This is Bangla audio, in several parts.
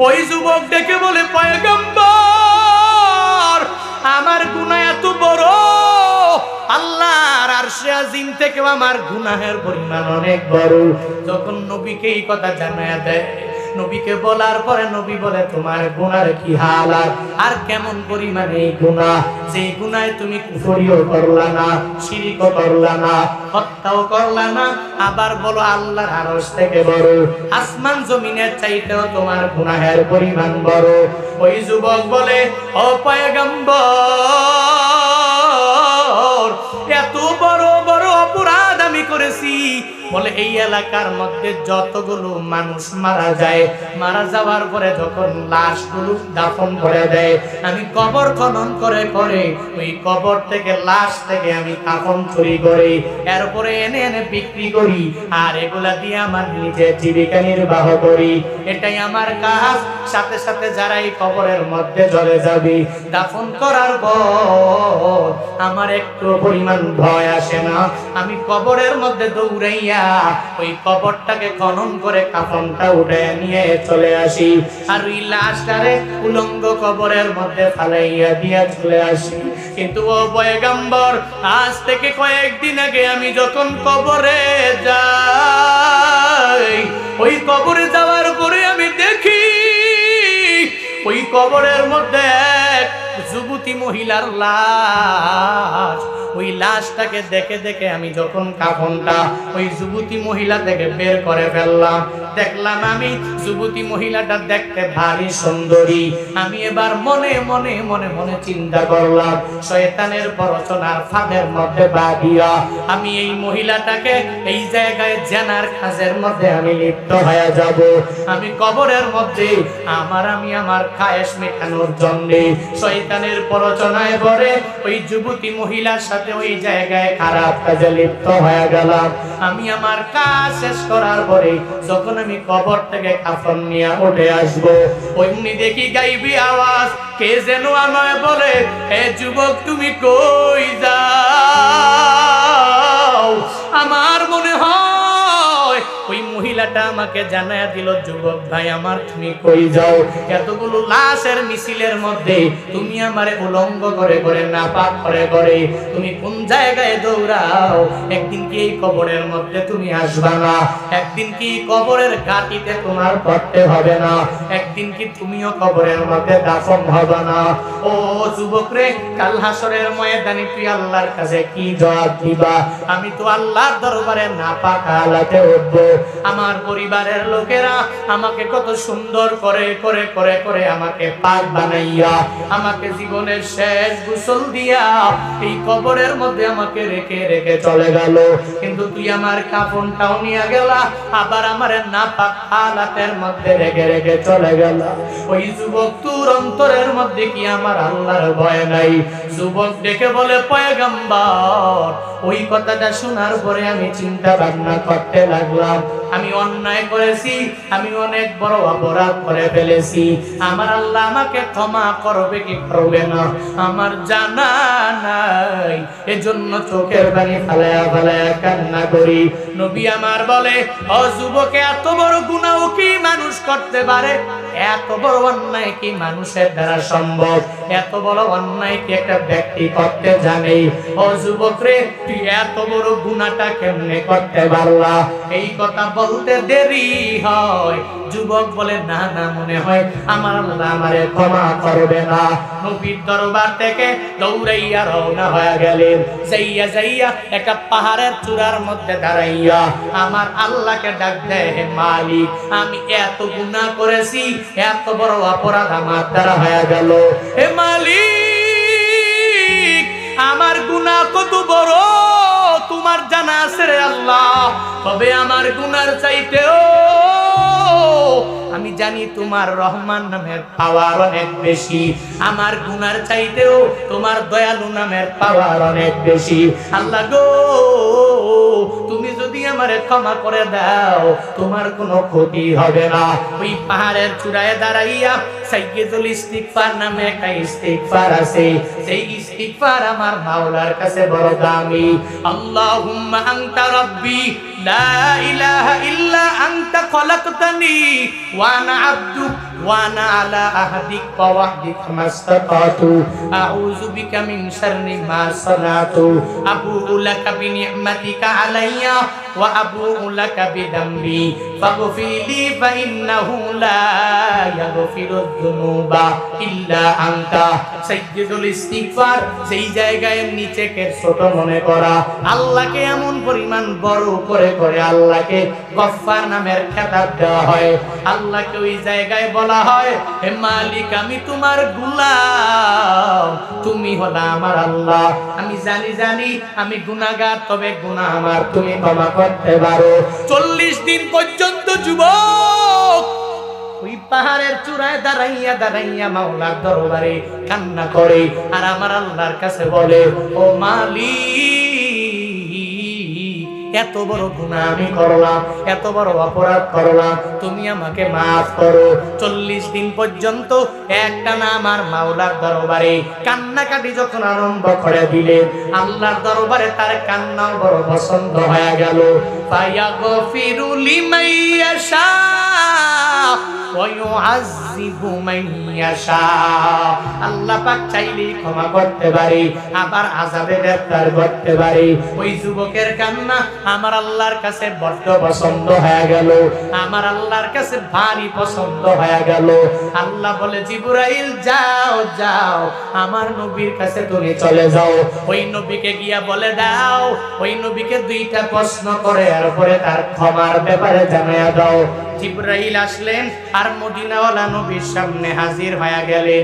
ওই যুবক ডেকে বলে, পয়গম্বর, আমার গুনাহ এত বড়, আল্লাহর আরশে আজিম থেকে আমার গুনাহের পরিমাণ অনেক বড়। যখন নবীকে এই কথা জানায়া দেয়, নবীকে বলার পরে নবী বলে, তোমার গুনার কি হালাত, আর কেমন পরিমাণে এই গুনাহ, যে গুনায় তুমি কুফরিও করলা না, শিরকও করলা না, হত্যাও করলা না, আবার বলো আল্লাহর আরশ থেকে বড়, আসমান জমিনের চাইতেও তোমার গুনাহের পরিমাণ বড়। ওই যুবক বলে, ও পয়গম্বর, এত বড় বড় অপরাধ আমি করেছি। বলে, এই এলাকার মধ্যে যতগুলো মানুষ মারা যায়, মারা যাওয়ার পরে যখন লাশগুলো দাফন করে দেয়, আমি কবর খনন করে করে ওই কবর থেকে লাশ থেকে আমি কাফন চুরি করি, এরপরে এনে এনে বিক্রি করি, আর এগুলা দিয়ে আমার নিজের জীবিকা নির্বাহ করি, এটাই আমার কাজ। সাথে সাথে যারা এই কবরের মধ্যে চলে যাবে, দাফন করার পর আমার একটু পরিমাণ ভয় আসে না, আমি কবরের মধ্যে দৌড়াইয়া ওই কবরটাকে খনন করে কাফনটা উঠে নিয়ে চলে আসি, আর ওই লাশটারে উলঙ্গ কবরের মধ্যে ফালাইয়া দিয়া চলে আসি। কিন্তু ও পয়গম্বর, আজ থেকে কয়েকদিন আগে আমি যখন কবরে যাই, ওই কবরে যাওয়ার পরে আমি দেখি ওই কবরের মধ্যে এক যুবতী মহিলার লাশ। ওই লাশটাকে দেখে দেখে আমি যখন কাফনটা ওই যুবতী মহিলা থেকে বের করে ফেললাম, দেখলাম আমি যুবতী মহিলাটা দেখতে ভারী সুন্দরী। আমি এবার মনে মনে মনে মনে চিন্তা করলাম, শয়তানের প্ররোচনার ফাঁদের মধ্যে বাঁধিয়া আমি এই মহিলাটাকে এই জায়গায় জেনার কাজের মধ্যে আমি লিপ্ত হয়ে যাব। আমি কবরের মধ্যে আমি আমার খায়েশ মেটানোর জন্য শয়তানের প্ররোচনায় পড়ে ওই যুবতী মহিলার সাথে ওই জায়গায় খারাপ কাজে লিপ্ত হয়ে গেলাম। আমি আমার কাজ শেষ করার পরে যখন আমি কবর থেকে কাফন নিয়ে উঠে আসবো, ওইমনি দেখি গাইবি আওয়াজ, কে যেন আমায় বলে, হে যুবক, তুমি কই যাও? আমার মনে হয় ওই মহিলাটা আমাকে জানায়া দিল, যুবক ভাই আমার, তুমি কই যাও? এতগুলো লাশের মিছিলের মধ্যে তুমি আমারে উলঙ্গ করে করে, নাপাক করে করে তুমি কোন জায়গায় দৌড়াও? একদিন কি এই কবরের মধ্যে তুমি আসবা না? একদিন কি কবরের ঘাটিতে তোমার পড়তে হবে না? একদিন কি তুমিও কবরের মধ্যে দাফন হবে না? ও যুবক রে, কাল হাসরের ময়দানে তুই আল্লাহর কাছে কি জবাব দিবা? আমি তো আল্লাহর দরবারে নাপাক হালাতে উঠবো। আমার পরিবারের লোকেরা আমাকে কত সুন্দর করে করে করে করে আমাকে পাক বানাইয়া, আমাকে জীবনের শেষ গোসল দিয়া এই কবরের মধ্যে আমাকে রেখে রেখে চলে গেল। কিন্তু তুই আমার কাফনটাও নিয়ে গেলা, আবার আমার নাপাক হালাতের মধ্যে রেখে রেখে চলে গেল। ওই যুবক, তোর অন্তরের মধ্যে কি আমার আল্লাহর ভয় নাই? যুবক ডেকে বলে, পয়গম্বর, ওই কথাটা শোনার পরে আমি চিন্তা ভাবনা করতে লাগলাম, আমি অন্যায় করেছি, আমি অনেক বড় অপরাধ করে ফেলেছি, আমার আল্লাহ আমাকে ক্ষমা করবে কি করবে না আমার জানা নাই। এজন্য চোখের পানি ফালায়া ফালায়া কান্না করি। নবী আমার বলে, ও যুবক, এত বড় গুনাহ কি মানুষ করতে পারে? এত বড় অন্যায় কি মানুষের দ্বারা সম্ভব? এত বড় অন্যায় কি একটা ব্যক্তি করতে জানে? ও যুবক রে, তুই এত বড় গুনাহটা কেমনে করতে পারলা? এই কথা বলতে দেরি হয়। যুবক বলে, না না, মনে হয় আমার আল্লাহ আমারে ক্ষমা করবে না। নবীর দরবার থেকে দৌড়াইয়া রওনা হয়ে গেলেন। যাইয়া যাইয়া একটা পাহাড়ের চূড়ার মধ্যে দাঁড়াইয়া আমার আল্লাহকে ডাক দেয়, হে মালিক, আমি এত গুনাহ করেছি, এত বড় অপরাধ আমার দ্বারা হয়ে গেল। হে মালিক, আমার গুনাহ কত বড় তোমার জানা আছে রে আল্লাহ। তবে আমার গুনার চাইতেও আমি জানি তোমার রহমান নামের পাওয়ার অনেক বেশি। আমার গুনার চাইতেও তোমার দয়ালু নামের পাওয়ার অনেক বেশি। আল্লাহ গো, তুমি যদি আমারে ক্ষমা করে দাও, তোমার কোনো ক্ষতি হবে না। ওই পাহাড়ের চূড়ায় দাঁড়াইয়া সাইয়্যিদুল ইস্তিগফার নামে একটা ইস্তিগফার আছে, সেই ইস্তিগফার আমার মাওলার কাছে বড় দামি। আল্লাহুম্মা আনতা রাব্বি লা ইলাহা ইল্লা আনতা খলাকতানি ওয়া আনা আবদুক ওয়া আনা আলা আহদিক ওয়া ওয়াহদিক মাস্তাতাতু আউযু বিকা মিন শাররি মা সানাতু আবুউ লাকা বিনি'মাতিকা আলাইয়া ওয়া আবুউ লাকা বিদামবি ফাগফিরলি ফাইন্নাহু লা ইয়াগফিরুয যুনুবা ইল্লা আনতা। সাইয়্যিদুল ইস্তিগফার সেই জায়গায় নিচেকে ছোট মনে করা, আল্লাহকে এমন পরিমাণ বড় করে করে আল্লাহকে গফফার নামের খেতাব দেওয়া হয়। আল্লাহকে ওই জায়গায় বলা হয়, হে মালিক আমি তোমার গোলাম, তুমি হলা আমার আল্লাহ। আমি জানি আমি গুনাহগার, তবে গুনাহ আমার তুমি ক্ষমা করতে পারো। 40 দিন পর্যন্ত যুবক ওই পাহাড়ের চূড়ায় দাঁড়াইয়া দাঁড়াইয়া মাওলার দরবারে কান্না করে আর আমার আল্লাহর কাছে বলে, ও মালিক, এত বড় গুনাহ আমি করলাম, এত বড় অপরাধ করলাম, তুমি আমাকে মাফ করো। 40 দিন পর্যন্ত একটানা আমার মাওলার দরবারে কান্নাকাটি যখন আরম্ভ করে দিলেন, আল্লাহর দরবারে তার কান্নাও বড় পছন্দ হয়ে গেল। ফায়াগফিরু লিমান ইয়াশা ওয়া ইউআযযিবু মান ইয়াশা। আল্লাহ পাক চাইলেই ক্ষমা করতে পারে, আবার আযাবে গ্রেফতার করতে পারে। ওই যুবকের কান্না আমার আল্লাহর কাছে বড় পছন্দ হয়ে গেল, আমার আল্লাহর কাছে ভারী পছন্দ হয়ে গেল। আল্লাহ বলে, জিবরাইল যাও যাও, আমার নবীর কাছে তুমি চলে যাও। ওই নবীকে গিয়া বলে দাও, ওই নবীকে 2টা প্রশ্ন করে এরপরে তার ক্ষমার ব্যাপারে জানাইয়া দাও। জিবরাইল আসলেন আর মদিনাওয়ালা নবীর সামনে হাজির হয়ে গেলেন,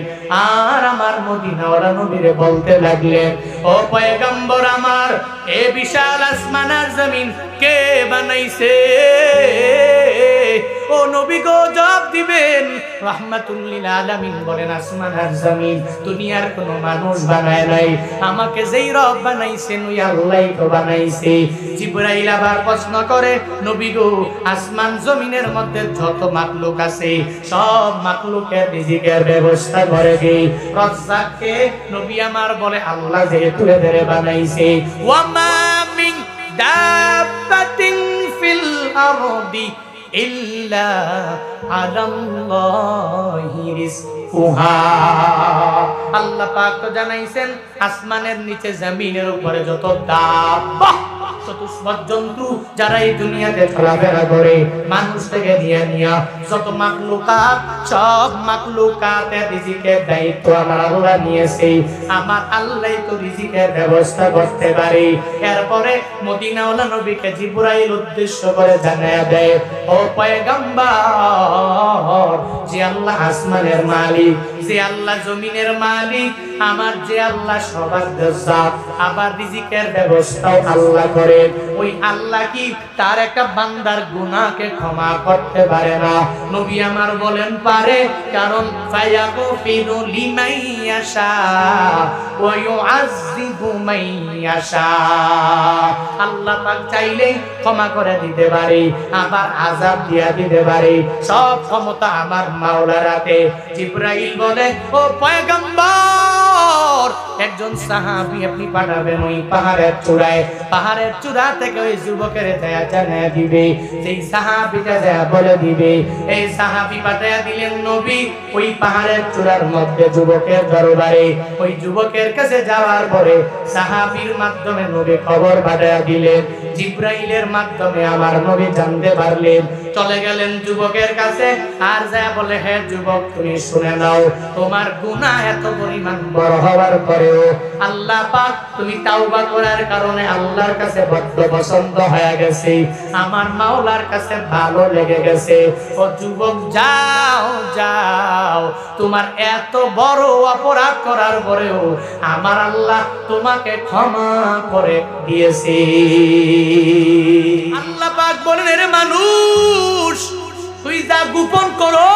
আর আমার মদিনাওয়ালা নবীরে বলতে লাগলেন, ও পয়গম্বর আমার, এ বিশাল আসমান আর জমিন কে বানাইছে? ও নবী গো জবাব দিবেন। রাহমাতুল লিল আলামিন বলেন, আসমান আর জমিন দুনিয়ার কোনো মানুষ বানায় নাই, আমাকে যেই রব বানাইছেন ওই আল্লাহই তো বানাইছে। জিবরাইল আবার প্রশ্ন করে, নবী গো, আসমান জমিনের মধ্যে যত মাখলুক আছে সব মাখলুকের রিজিকের ব্যবস্থা করে দেই রাজ্জাককে? নবী আমার বলে, আল্লাহ যেহেতু এদের বানাইছে। ওয়া মা মিন দাব্বাতিন ফিল আরদি ইল্লা আলাল্লাহি রিজকুহা। আল্লাহ পাক তো জানাইছেন, আসমানের নিচে জমিনের উপরে যত দাব্বা, চতুষ্পদ জন্তু যারা এই দুনিয়াতে চলাফেরা করে, মানুষ থেকে নিয়া যত মাখলুকাত, সব মাখলুকাতের রিজিকের দায়িত্ব আমার আল্লাহ নিয়েছে। আমার আল্লাহই তো রিজিকের ব্যবস্থা করতে পারে। এরপরে মদিনাওয়ালা নবীকে জিবরাইল উদ্দেশ্য করে জানায়া দেয়, ও পয়গম্বর, যে আল্লাহ আসমানের মালিক, যে আল্লাহ জমিনের মালিক, আমার যে আল্লাহ সবার জাত, আবার রিজিকের ব্যবস্থাও আল্লাহ করেন, ওই আল্লাহ কি তার একটা বান্দার গুনাহকে ক্ষমা করতে পারে না? নবী আমার বলেন, পারে, কারণ ফায়াগফিরু লিমান ইয়াশা ওয়া ইউআযযিবু মান ইয়াশা। আল্লাহ পাক চাইলেই ক্ষমা করে দিতে পারে, আবার আযাব দিয়া দিতে পারে। সব ক্ষমতা আমার মাওলার হাতে। জিবরাইল বলে, ও পয়গম্বর, একজন সাহাবী আপনি পাঠাবেন ওই পাহাড়ের চূড়ায়, পাহাড়ের চূড়া থেকে ওই যুবকের দেয়া জানায়া দিবে। সেই সাহাবীটা দেয়া বলে দিবে। এই সাহাবী পাঠায়া দিলেন নবী ওই পাহাড়ের চূড়ার মধ্যে যুবকের দরবারে। ওই যুবকের কাছে যাওয়ার পরে সাহাবীর মাধ্যমে নবী খবর পাঠায়া দিলেন, জিবরাইলের মাধ্যমে আমার নবী জানতে পারলেন। চলে গেলেন যুবকের কাছে, আর যা বলে, হে যুবক, তুমি শুনে নাও, তোমার গুনাহ এত পরিমাণ বড় হওয়ার পরেও আল্লাহ পাক তুমি তাওবা করার কারণে আল্লাহর কাছে বড্ড পছন্দ হয়ে গেছে, আমার মাওলার কাছে ভালো লেগে গেছে। ও যুবক, যাও যাও, তোমার এত বড় অপরাধ করার পরেও আমার আল্লাহ তোমাকে ক্ষমা করে দিয়েছে। আল্লাহ পাক বলেন, এর মানুষ, তুই যা গোপন করো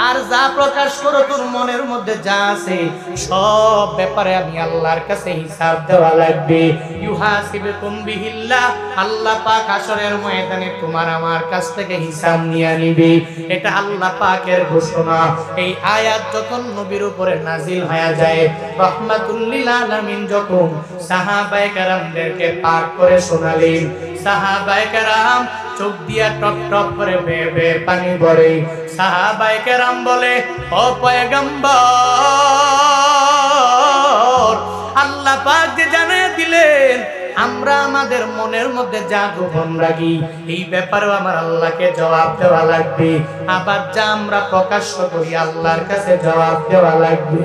আর যা প্রকাশ করো, তোর মনের মধ্যে যা আছে সব ব্যাপারে আমি আল্লাহর কাছে হিসাব দেওয়া লাগবে। ইউ ইউহাসিবুকুম বিহিল্লাহ, আল্লাহ পাক হাসরের ময়দানে তোমার আমার কাছ থেকে হিসাব নিয়ে নিবে। এটা আল্লাহ পাকের ঘোষণা। এই আয়াত যখন নবীর উপরে নাজিল হয়ে যায়, রাহমাতুল লিল আলামিন যখন সাহাবায়ে কেরামদেরকে পাঠ করে শোনালেন, সাহাবায়ে কেরাম চোখ দিয়া টপ টপ করে বেয়ে বেয়ে পানি পড়ে। সাহাবায়ে কেরাম বলে, ও পয়গম্বর, আল্লাহ পাক যে জানিয়ে দিলেন আমরা আমাদের মনের মধ্যে যা গোপন রাখি এই ব্যাপারেও আমার আল্লাহকে জবাব দেওয়া লাগবে, আবার যা আমরা প্রকাশ্য করি আল্লাহর কাছে জবাব দেওয়া লাগবে।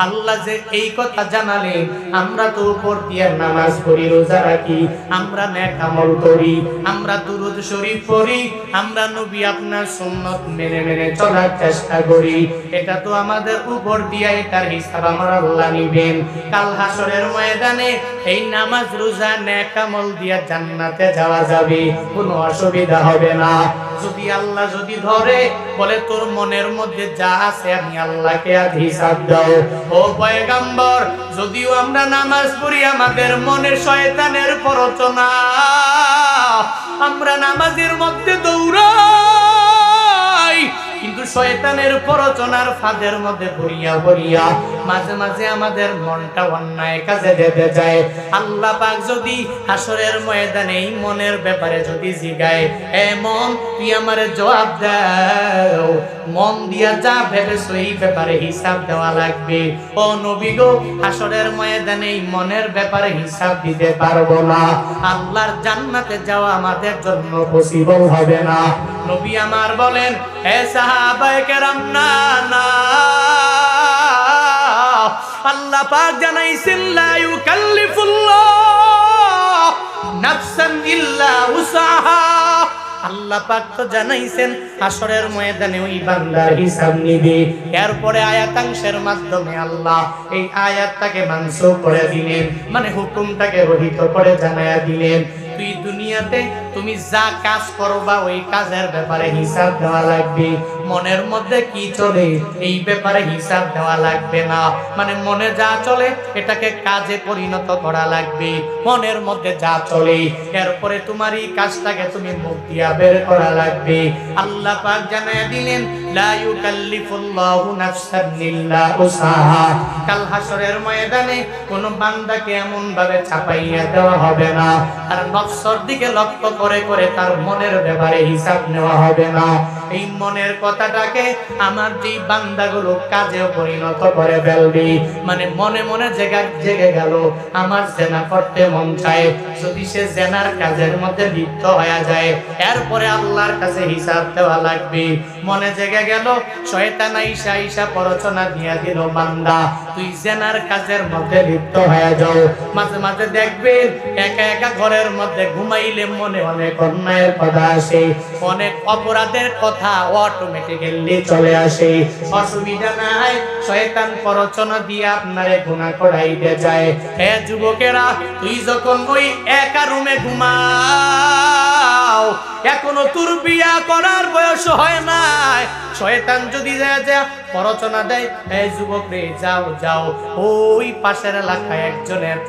আল্লাহ যে এই কথা জানালেন, আমরা তো উপর দিয়ে নামাজ পড়ি, রোজা রাখি, আমরা নেক আমল করি, আমরা দুরূদ শরীফ পড়ি, আমরা নবী আপনার সুন্নাত মেনে মেনে চলার চেষ্টা করি, এটা তো আমাদের উপর দিয়ে এটার হিসাব আমার আল্লাহ নিবেন। কাল হাসরের ময়দানে এই নামাজ রোজা নেক আমল দিয়ে জান্নাতে যাওয়া যাবে, কোনো অসুবিধা হবে না। যদি আল্লাহ যদি ধরে বলে তোর মনের মধ্যে যা আছে আমি আল্লাহকে আজ হিসাব দাও, ও পয়গম্বর, যদিও আমরা নামাজ পড়ি আমাদের মনের শয়তানের প্ররোচনা, আমরা নামাজের মধ্যে দৌড়াই, কিন্তু শয়তানের প্ররোচনার ফাঁদের মধ্যে পড়িয়া পড়িয়া মাঝে মাঝে আমাদের মনটা অন্যায় কাজে যেতে যায়। আল্লাহ পাক যদি হাসরের ময়দানে এই মনের ব্যাপারে যদি জিগায়, এ মন তুই আমারে জবাব দাও, মন দিয়া যা ভেবেছো এই ব্যাপারে হিসাব দেওয়া লাগবে। ও নবী গো, হাসরের ময়দানে এই মনের ব্যাপারে হিসাব দিতে পারবো না, আল্লাহর জান্নাতে যাওয়া আমাদের জন্য পসিবল হবে না। নবী আমার বলেন, হে সাহাবায়ে কেরাম, না না, আল্লাহ পাক জানাইছেন লা ইউকাল্লিফুল্লাহ নাফসান ইল্লা উসাহা। আল্লাহ পাক তো জানাইছেন হাসরের ময়দানে ওই বান্দার হিসাব নিবে। এরপরে আয়াতাংশের মাধ্যমে আল্লাহ এই আয়াতটাকে মানসুখ করে দিলেন, মানে হুকুমটাকে রহিত করে জানায়া দিলেন, তুই দুনিয়াতে তুমি যা কাজ করবা ওই কাজের ব্যাপারে হিসাব দেওয়া লাগবে, মনের মধ্যে কি চলে এই ব্যাপারে হিসাব দেওয়া লাগবে না। মানে মনে যা চলে এটাকে কাজে পরিণত করা লাগবে, মনের মধ্যে যা চলে এরপরে তোমার এই কাজটাকে তুমি মুখ দিয়া বের করা লাগবে। আল্লাহ পাক জানায়া দিলেন, লা ইউকাল্লিফুল্লাহু নাফসান ইল্লা উসাহা। কাল হাসরের ময়দানে কোন বান্দাকে এমন ভাবে চাপাইয়া দেওয়া হবে না, আর নফসের দিকে লক্ষ্য করে করে তার মনের ব্যাপারে হিসাব নেওয়া হবে না। এই মনের কথাটাকে আমার যে বান্দাগুলো কাজে পরিণত করে ফেলবে, মানে মনে মনে জেগে গেল আমার জেনা করতে মন চায়, যদি সে জেনার কাজের মধ্যে লিপ্ত হয়ে যায় এরপরে আল্লাহর কাছে হিসাব দেওয়া লাগবে। মনে জেগে গেল শয়তান আইসা আইসা প্ররোচনা দিয়া দিল, বান্দা তুই জেনার কাজের মধ্যে লিপ্ত হয়ে যাও। মাঝে মাঝে দেখবেন একা একা ঘরের মধ্যে ঘুমাইলে মনে অনেক অন্যায়ের কথা আসে, অনেক অপরাধের কথা অটোমেটিক্যালি চলে আসে। অসুবিধা নাই, শয়তান প্ররোচনা দিয়ে আপনারে গুনাহ করাইতে যায়। হে যুবকেরা, তুই যখন ওই একা রুমে ঘুমাও, এখনো তোর বিয়া করার বয়স হয় নাই, শয়তান যদি যা প্ররোচনা দেয়, এই যুবক রে যাও যাও, ওই পাশের এলাকায় একজনের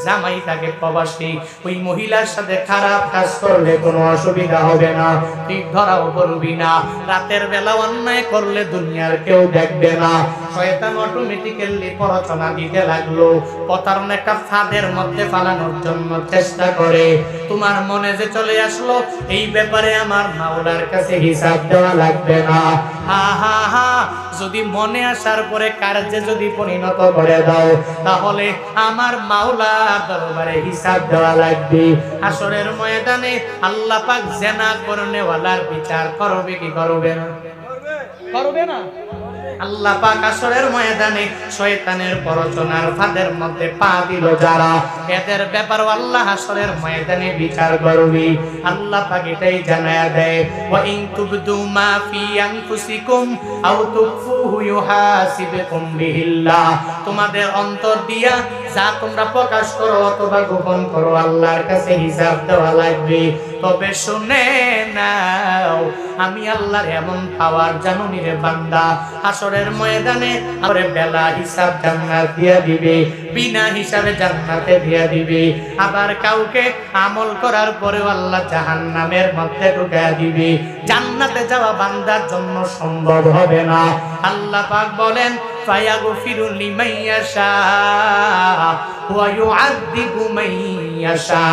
জামাই থাকে প্রবাসী, ওই মহিলার সাথে খারাপ কাজ করলে কোনো অসুবিধা হবে না, তুই ধরাও করবি না, রাতের বেলা অন্যায় করলে দুনিয়ার কেউ দেখবে না। শয়তান অটোমেটিক্যালি প্ররোচনা দিতে লাগলো, প্রতারণা একটা ফাঁদের মধ্যে ফালানোর জন্য চেষ্টা করে। তোমার মনে যে চলে আসলো এই ব্যাপারে আমার মাওলার কাছে হিসাব দেওয়া লাগবে না, হা হা হা, যদি মনে আসার পরে কার্যে যদি পরিণত করে দাও তাহলে আমার মাওলা দরবারে হিসাব দেওয়া লাগবে। হাসরের ময়দানে আল্লাহ পাক জিনা করনেওয়ালার বিচার করবে কি করবে না? করবে না। আল্লাহ পাক হাসরের ময়দানে শয়তানের প্ররোচনার ফাঁদের মধ্যে পা দিল যারা, এদের ব্যাপার আল্লাহ হাসরের ময়দানে বিচার করবে। আল্লাহ পাক এটাই জানায়া দেয়, ওয়া ইন তুবদু মা ফি আনফুসিকুম আও তুখফুহু ইউহাসিবকুম বিহিল্লাহ। তোমাদের অন্তর দিয়া যা তোমরা প্রকাশ করো অথবা গোপন করো আল্লাহর কাছে হিসাব দেওয়া লাগবে। তবে শুনে নাও, আমি আল্লাহর এমন পাওয়ার জানুনি রে বান্দা, হাসরের ময়দানে আমারে বেলা হিসাব জান্নাত দিয়া দিবে, বিনা হিসাবে জান্নাতে দিয়া দিবে। আবার কাউকে আমল করার পরেও আল্লাহ জাহান্নামের মধ্যে ঢুকায়া দিবে। জান্নাতে যাওয়া বান্দার জন্য সম্ভব হবে না। আল্লাহ পাক বলেন ফায়াগফিরু লিমান ইয়াশা ওয়া ইউআযযিবু মান ইয়াশা।